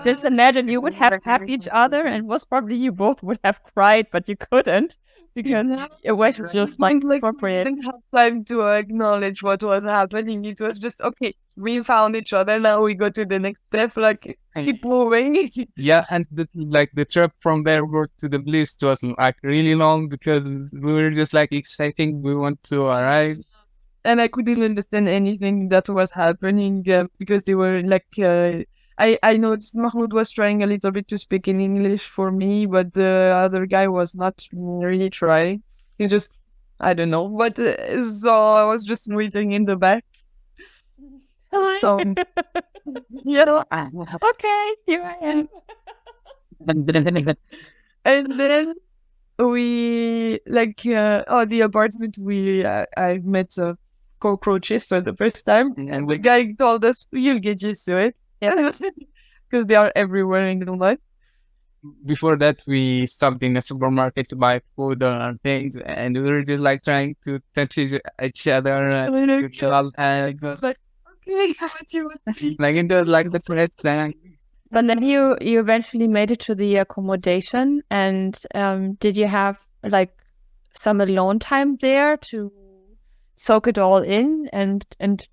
just imagine you would have hugged each other, and most probably you both would have cried, but you couldn't because it was just like appropriate. We didn't have time to acknowledge what was happening. It was just, okay, we found each other. Now we go to the next step. Like, keep moving. And the trip from the airport to the place was like really long because we were just like exciting. We want to arrive. And I couldn't understand anything that was happening because they were like, I noticed Mahmoud was trying a little bit to speak in English for me, but the other guy was not really trying. He just I don't know. But so I was just waiting in the back. So, Okay, here I am. and then we the apartment I met cockroaches for the first time, and the guy told us you'll get used to it, because they are everywhere in Oman. Before that, we stopped in a supermarket to buy food or things, and we were just like trying to touch each other. And Like, okay, what you want to eat? like it was like the first time. But then you eventually made it to the accommodation, and did you have like some alone time there to soak it all in and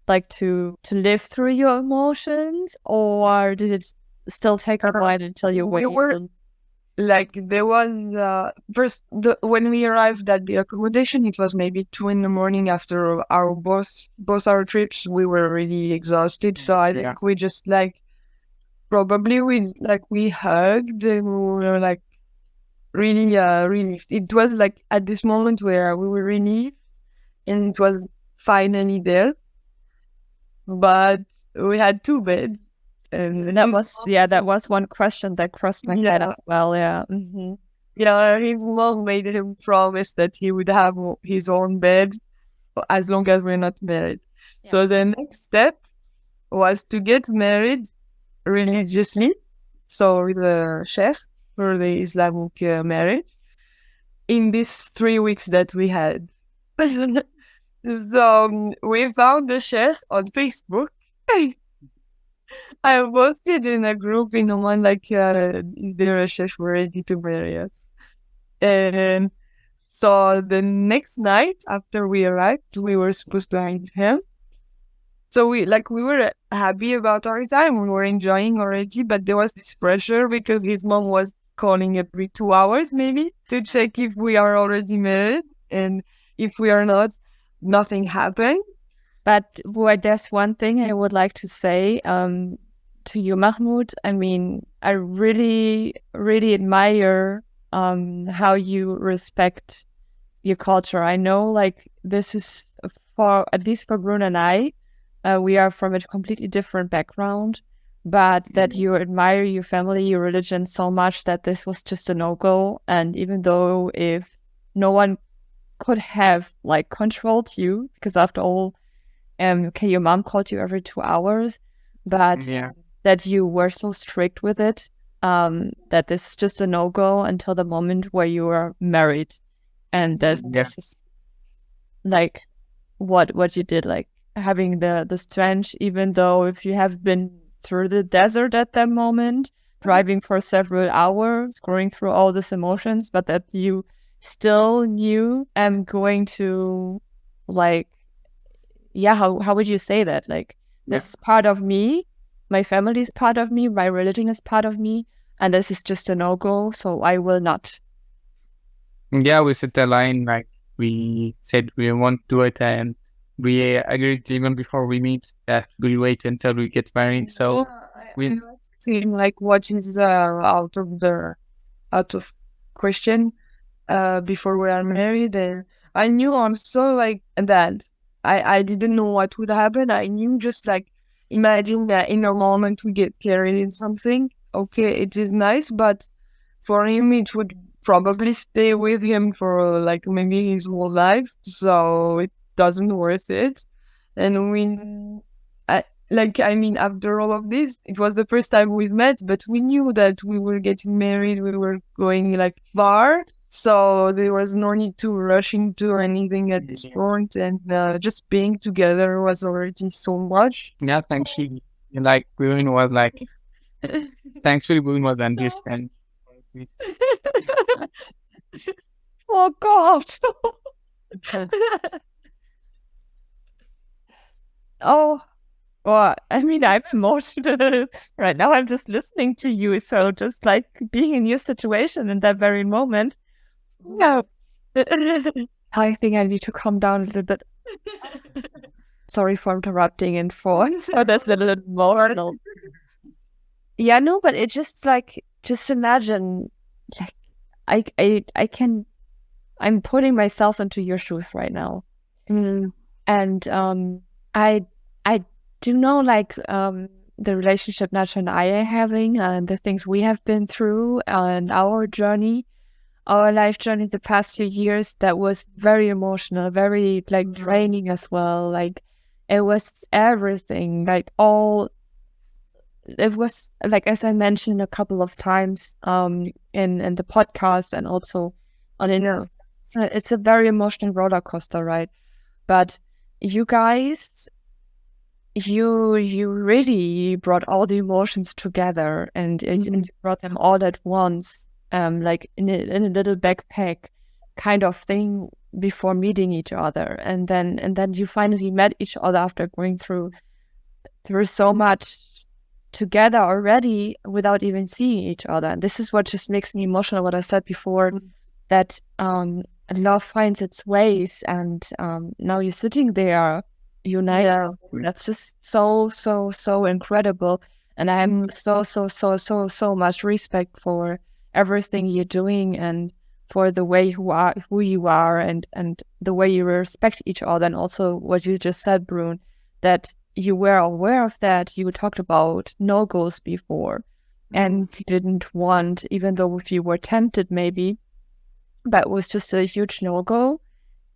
like to live through your emotions, or did it still take a while until you We waited? were like, there was first when we arrived at the accommodation, it was maybe 2 a.m. after our both our trips. We were really exhausted, so I think we just probably we hugged, and we were like really relieved. It was like at this moment where we were relieved, and it was finally there. But we had 2 beds, and that was one question that crossed my head as well. Yeah. Mm-hmm. His mom made him promise that he would have his own bed as long as we're not married. Yeah. So the next step was to get married religiously, so with a chef for the Islamic marriage, in these 3 weeks that we had. So we found the chef on Facebook. I posted in a group in Oman, is there a chef ready to marry us? And so the next night after we arrived, we were supposed to meet him. So we were happy about our time. We were enjoying already, but there was this pressure because his mom was calling every 2 hours maybe to check if we are already married, and if we are not, nothing happens. But there's one thing I would like to say to you, Mahmood. I mean, I really, really admire how you respect your culture. I know, this is at least for Brune and I, we are from a completely different background, but that you admire your family, your religion so much that this was just a no-go. And even though if no one could have controlled you, because after all, your mom called you every 2 hours, but that you were so strict with it, that this is just a no-go until the moment where you are married. And that this is what you did, having the strength, even though if you have been through the desert at that moment, driving for several hours, going through all these emotions, but that you still knew I'm going to how would you say that? This is part of me, my family is part of me, my religion is part of me, and this is just a no-go, so I will not. Yeah, we set a line, we said we won't do it, and we agreed even before we meet that we'll wait until we get married. So we asked him what is out of question before we are married, and I knew also that I didn't know what would happen. I knew just imagine that in a moment we get carried in something. Okay, it is nice, but for him it would probably stay with him for maybe his whole life, so it doesn't worth it. And after all of this, it was the first time we met, but we knew that we were getting married, we were going far, so there was no need to rush into anything at this point, and just being together was already so much. Yeah, thankfully, Brune was thankfully Brune was understanding. Oh God. Oh, well, I mean, I'm emotional right now. I'm just listening to you. So just being in your situation in that very moment. Yeah. I think I need to calm down a little bit. Sorry for interrupting and for that's a little emotional. Yeah, no, but it just just imagine, I I'm putting myself into your shoes right now. And I do know like the relationship Nacha and I are having and the things we have been through and our journey, our life journey the past few years, that was very emotional, very like draining as well. Like it was everything, like all it was like, as I mentioned a couple of times in the podcast and also on it's a very emotional roller coaster, right? But you guys, you really brought all the emotions together and you brought them all at once, like in a little backpack kind of thing before meeting each other, and then you finally met each other after going through so much together already without even seeing each other. And this is what just makes me emotional, what I said before, that love finds its ways, and now you're sitting there united. That's just so incredible, and I have so much respect for everything you're doing and for the way who you are and the way you respect each other, and also what you just said, Brune, that you were aware of that. You talked about no-goes before, and you didn't want, even though if you were tempted maybe, but it was just a huge no-go.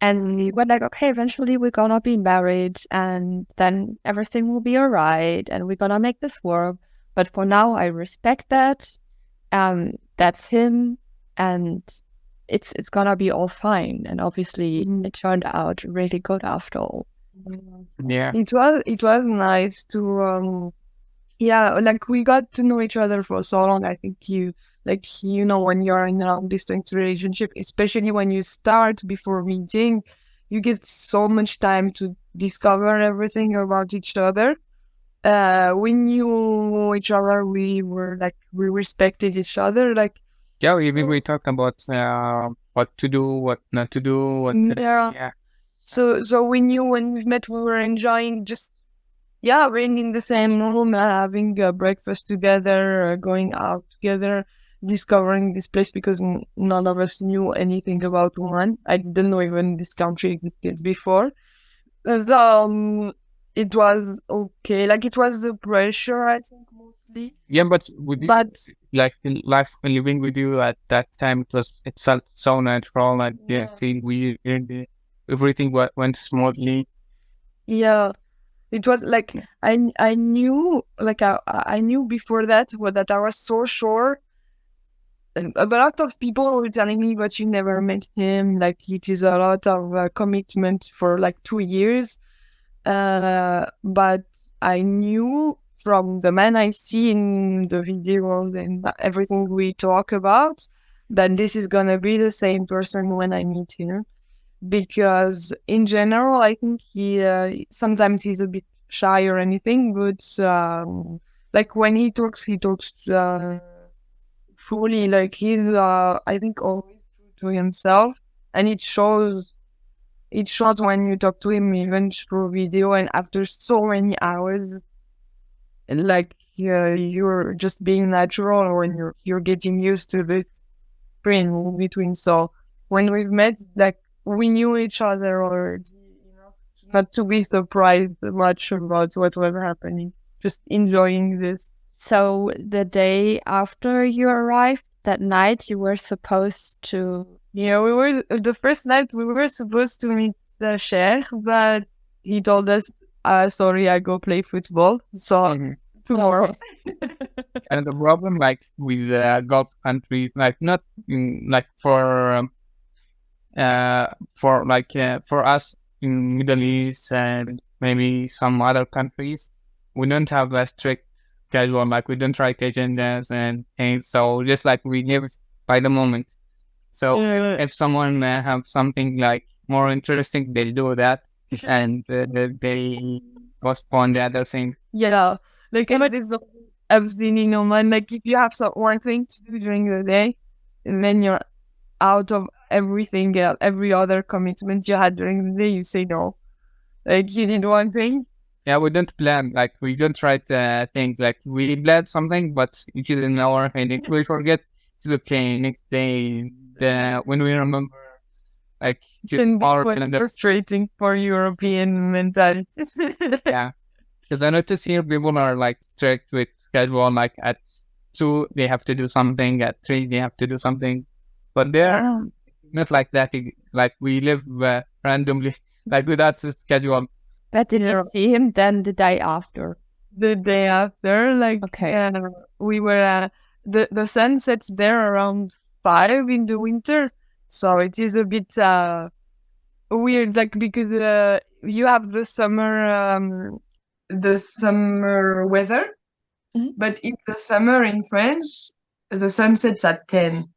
And you were like, okay, eventually we're gonna be married and then everything will be all right and we're gonna make this work. But for now, I respect that. That's him, and it's gonna be all fine. And obviously it turned out really good after all. Yeah. It was nice to like we got to know each other for so long. I think when you're in a long distance relationship, especially when you start before meeting, you get so much time to discover everything about each other. We knew each other, we respected each other, like We talk about what to do, what not to do, So we knew when we met, we were enjoying just being in the same room, having breakfast together, going out together, discovering this place, because none of us knew anything about Oman. I didn't know even this country existed before. So it was okay. Like it was the pressure, I think, mostly. Yeah, but like life living with you at that time, it felt so natural. Like feel weird. Everything went smoothly. Yeah. It was like I knew, like I knew before that I was so sure. And a lot of people were telling me, but you never met him. Like it is a lot of commitment for like 2 years. But I knew from the man I see in the videos and everything we talk about that this is gonna be the same person when I meet him. Because in general, I think he sometimes he's a bit shy or anything, but like when he talks fully. Like he's I think always true to himself, and it shows. It shows when you talk to him, even through video, and after so many hours, and like you're just being natural, or when you're getting used to this screen in between. So when we've met, like we knew each other already, not to be surprised much about what was happening, just enjoying this. So the day after you arrived, that night you were supposed to... Yeah, the first night we were supposed to meet the sheikh, but he told us, sorry, I go play football, so tomorrow. And the problem, like with Gulf countries, like not like for us in Middle East and maybe some other countries, we don't have a strict schedule. Like we don't write agendas and things. So just like we live by the moment. So if someone have something like more interesting, they'll do that, and they postpone the other things. Yeah, like it is I've seen in Oman. Like if you have one thing to do during the day, and then you're out of everything else, every other commitment you had during the day, you say no. Like you need one thing. Yeah, we don't plan. Like we don't write things. Like we plan something, but it is in our head. If we forget, it's okay. Next day, when we remember, Like Can be our quite calendar. frustrating for European mentality. Yeah, because I notice here people are like strict with schedule. Like at 2 they have to do something, at 3 they have to do something, but they're not like that. Like we live randomly, like without a schedule. But did you see him then the day after? The day after, like, Okay. we were, the sun sets there around 5 in the winter. So it is a bit weird, like, because you have the summer weather, but in the summer in France, the sun sets at 10.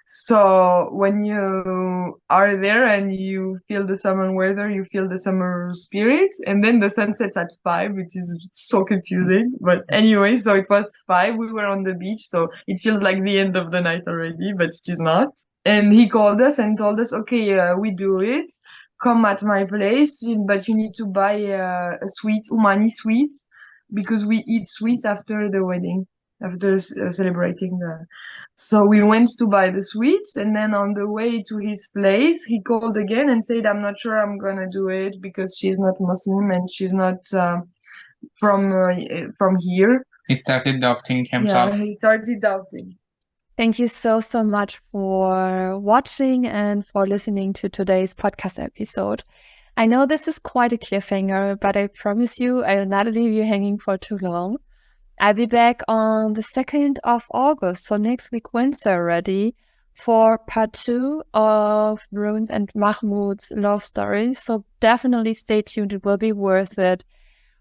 So when you are there and you feel the summer weather, you feel the summer spirit, and then the sun sets at 5, which is so confusing. But anyway, so it was 5. We were on the beach, so it feels like the end of the night already, but it is not. And he called us and told us, okay, we do it. Come at my place, but you need to buy a sweet, Umani sweet, because we eat sweet after the wedding, after celebrating the. So we went to buy the sweets, and then on the way to his place, he called again and said, I'm not sure I'm gonna do it because she's not Muslim and she's not from here. He started doubting himself. Yeah, he started doubting. Thank you so much for watching and for listening to today's podcast episode. I know this is quite a cliffhanger, but I promise you I will not leave you hanging for too long. I'll be back on the 2nd of August, so next week, Wednesday already, for part 2 of Brune and Mahmood's love story. So definitely stay tuned. It will be worth it.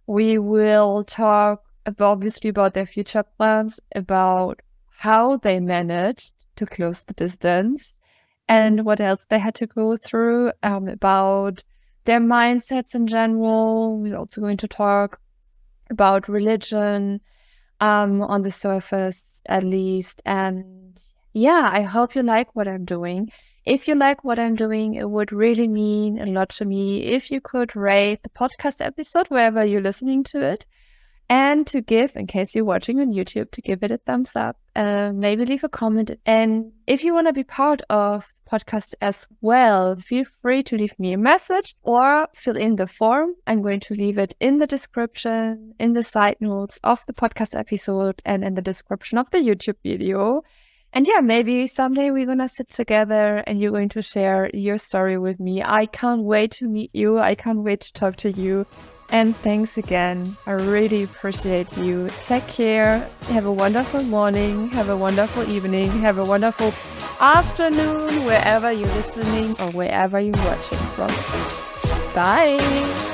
We will talk obviously about their future plans, about how they managed to close the distance and what else they had to go through, about their mindsets in general. We're also going to talk about religion, on the surface at least. And yeah, I hope you like what I'm doing. If you like what I'm doing, it would really mean a lot to me if you could rate the podcast episode wherever you're listening to it, and to give, in case you're watching on YouTube, to give it a thumbs up, maybe leave a comment. And if you want to be part of the podcast as well, feel free to leave me a message or fill in the form. I'm going to leave it in the description, in the side notes of the podcast episode, and in the description of the YouTube video. And yeah, maybe someday we're going to sit together and you're going to share your story with me. I can't wait to meet you. I can't wait to talk to you. And thanks again. I really appreciate you. Take care. Have a wonderful morning. Have a wonderful evening. Have a wonderful afternoon, wherever you're listening or wherever you're watching from. Bye.